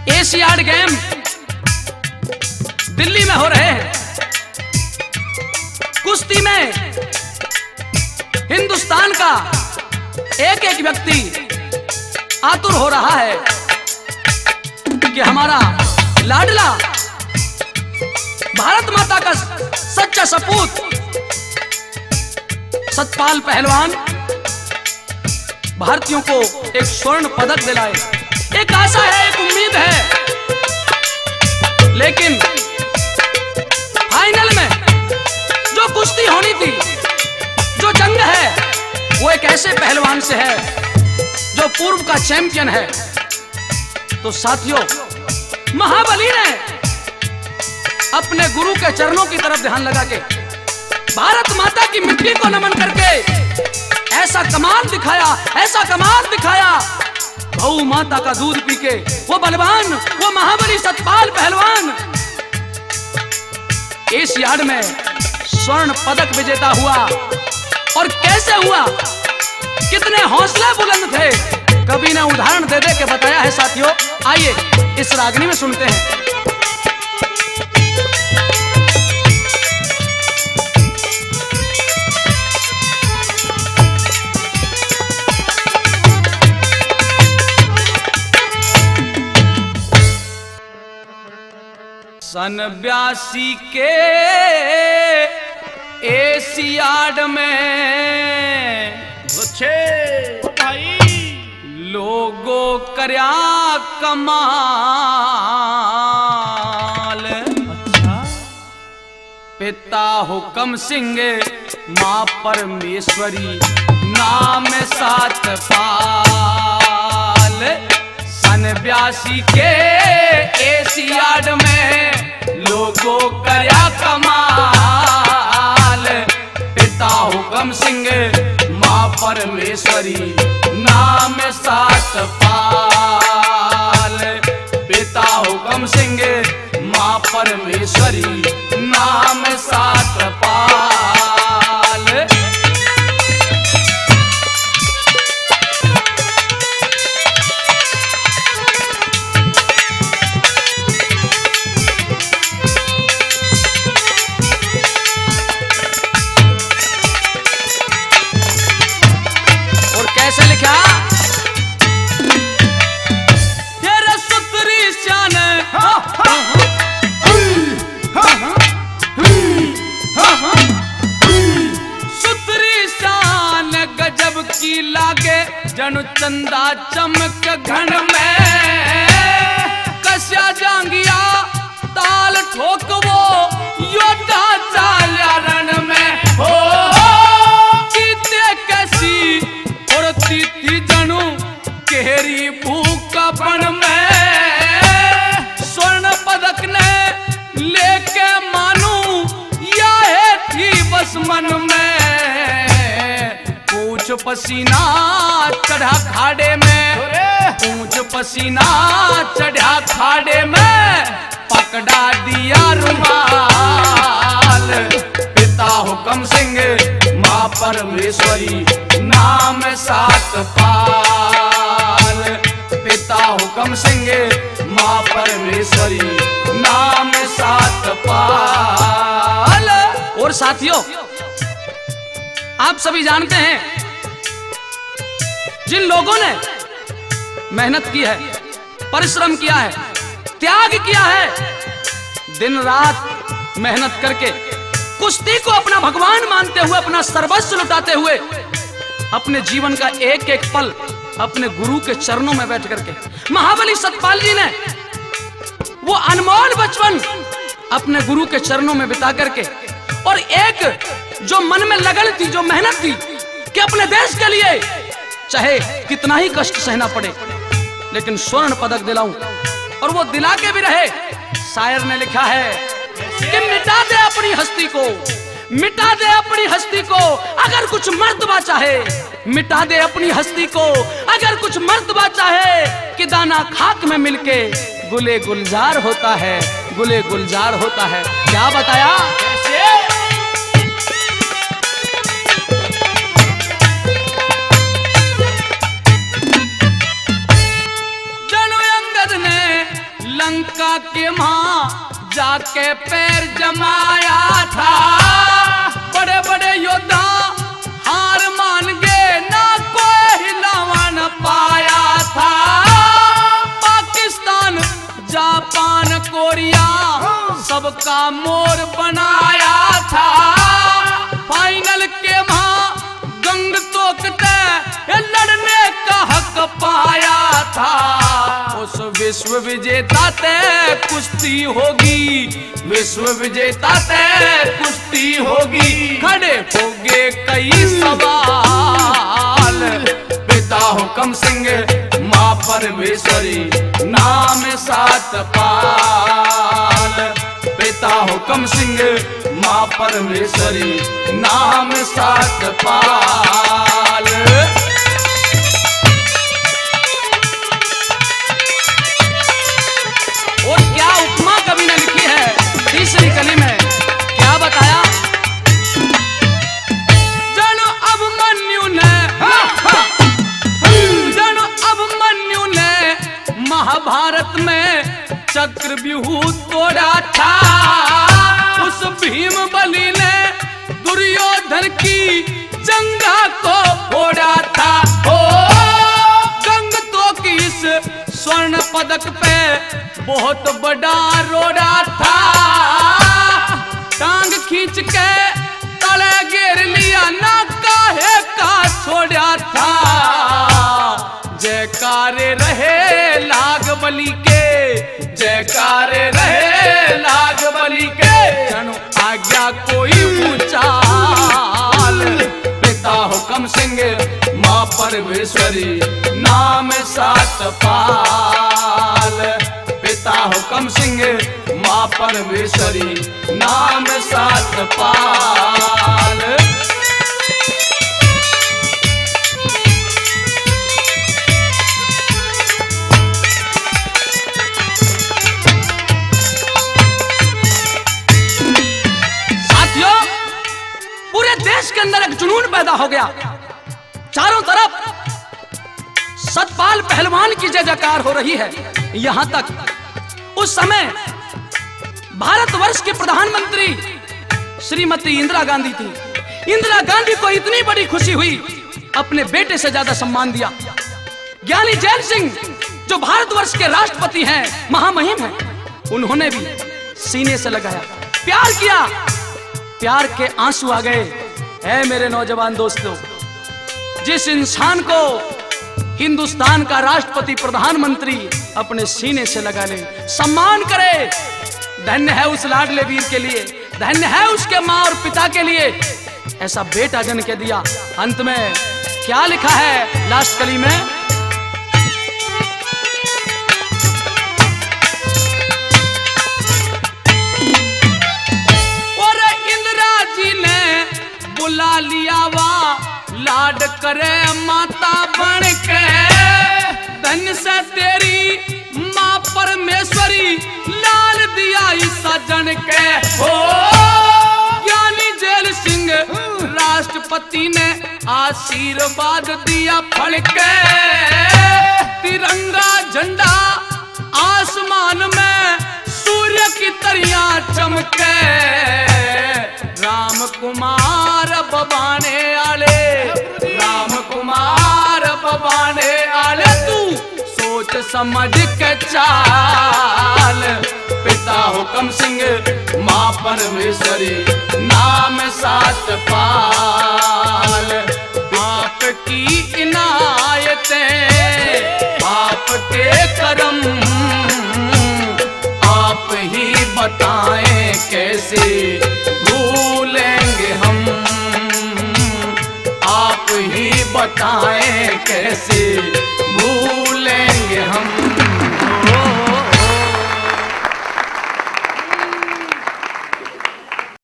Asiad game Delhi में हो रहे हैं। कुश्ती में हिंदुस्तान का एक एक व्यक्ति आतुर हो रहा है कि हमारा लाडला भारत माता का सच्चा सपूत सतपाल पहलवान भारतीयों को एक स्वर्ण पदक दिलाए। एक आशा है, एक उम्मीद है, लेकिन फाइनल में जो कुश्ती होनी थी, जो जंग है, वो एक ऐसे पहलवान से है जो पूर्व का चैंपियन है। तो साथियों, महाबली ने अपने गुरु के चरणों की तरफ ध्यान लगा के भारत माता की मिट्टी को नमन करके ऐसा कमाल दिखाया, ऐसा कमाल दिखाया। गौ माता का दूध पी के वो बलवान, वो महाबली सतपाल पहलवान एशियाड में स्वर्ण पदक विजेता हुआ। और कैसे हुआ, कितने हौसले बुलंद थे, कवि ने उदाहरण दे दे के बताया है। साथियों, आइए इस रागनी में सुनते हैं। सन 82 के एशियाड में भाई लोगों करया कमाल। अच्छा, पिता हुक्म सिंह मां परमेश्वरी नाम सतपाल। सन 82 के एशियाड में लोगों करया कमाल। पिता हुक्म सिंह मां परमेश्वरी नाम सतपाल। पिता हुक्म सिंह मां परमेश्वरी नाम सतपाल। कैसे लिखा, तेरे सुतरी शान सुतरी शान गजब की लागे, जनु चंदा चमक घन में। कस्या जांगिया ताल ठोकवो योद्धा चाल्या रण में। हो जीते कैसी थी जनू केहरी भूख बन में। स्वर्ण पदक ने लेके मानू यह थी बस मन में। पूछ पसीना चढ़ा खाड़े में, पूछ पसीना चढ़ा खाड़े में। पकड़ा दिया रुमाल। पिता हुक्म सिंह मां परमेश्वरी नाम सतपाल। पिता हुक्म सिंह मां परमेश्वरी नाम सतपाल। और साथियों, आप सभी जानते हैं, जिन लोगों ने मेहनत की है, परिश्रम किया है, त्याग किया है, दिन रात मेहनत करके कुश्ती को अपना भगवान मानते हुए, अपना सर्वस्व लुटाते हुए, अपने जीवन का एक एक पल अपने गुरु के चरणों में बैठ करके महाबली सतपाल जी ने वो अनमोल बचपन अपने गुरु के चरणों में बिता करके, और एक जो मन में लगन थी, जो मेहनत थी कि अपने देश के लिए चाहे कितना ही कष्ट सहना पड़े, लेकिन स्वर्ण पदक दिलाऊं, और वो दिला के भी रहे। शायर ने लिखा है कि मिटा दे अपनी हस्ती को, मिटा दे अपनी हस्ती को अगर कुछ मर्तबा चाहे। मिटा दे अपनी हस्ती को अगर कुछ मर्तबा चाहे, कि दाना खाक में मिलके गुले गुलजार होता है, गुले गुलजार होता है। क्या बताया, लंका के मां जाके पैर जमाया था। बड़े बड़े योद्धा हार मान गए, ना कोई हिलावा न पाया था। पाकिस्तान जापान कोरिया सबका मोर बनाया था। फाइनल के वहां गंग तोकते लड़ने का हक पाया था। उस विश्व विजेता ते कुश्ती होगी, विश्व विजेता ते कुश्ती होगी। खड़े होंगे कई सवाल, पिता हुक्म सिंह मां परमेश्वरी नाम सतपाल। पिता हुक्म सिंह मां परमेश्वरी नाम सतपाल। और क्या उपमा कवि ने लिखी है तीसरी कली में, क्या बताया? जनो अभिमन्यु ने महाभारत में चक्रव्यूह तोड़ा था। उस भीम बलि ने दुर्योधन की जंघा को फोड़ा था। ओ गंग तो की इस स्वर्ण पदक पे बहुत बड़ा रोड़ा था। टांग खींच के तले घेर लिया, ना काहे का छोड़ा था। जयकारे रहे लाग बलि के, जयकारे रहे लाग बलि के। जनो आज्ञा कोई पूछाल, पिता हुक्म सिंह मां परमेश्वरी नाम सतपाल। पिता हुक्म सिंह मां परमेश्वरी नाम सतपाल। देश के अंदर एक जुनून पैदा हो गया। चारों तरफ सतपाल पहलवान की जय जयकार हो रही है। यहां तक उस समय भारतवर्ष के प्रधानमंत्री श्रीमती इंदिरा गांधी थी। इंदिरा गांधी को इतनी बड़ी खुशी हुई, अपने बेटे से ज्यादा सम्मान दिया। ज्ञानी जैल सिंह जो भारतवर्ष के राष्ट्रपति हैं, महामहिम हैं, उन्होंने भी सीने से लगाया, प्यार किया। प्यार के आंसू आ गए। है मेरे नौजवान दोस्तों, जिस इंसान को हिंदुस्तान का राष्ट्रपति प्रधानमंत्री अपने सीने से लगा ले, सम्मान करे, धन्य है उस लाडले वीर के लिए, धन्य है उसके माँ और पिता के लिए ऐसा बेटा जन के दिया। अंत में क्या लिखा है लास्ट कली में? बुला लिया वा लाड करे माता बन के, धन से तेरी मां परमेश्वरी लाल दिया सजन के। हो ज्ञानी जैल सिंह राष्ट्रपति ने आशीर्वाद दिया फल के। तिरंगा झंडा आसमान में सूर्य की तरियां चमके। राम कुमार बबाने आले, राम कुमार बबाने आले, तू सोच समझ के चाल। पिता हुक्म सिंह मां परमेश्वरी नाम सतपाल। आपकी इनायतें आपके करम, आप ही बताएं कैसे भूलेंगे हम। आप ही बताएं कैसे भूलेंगे हम।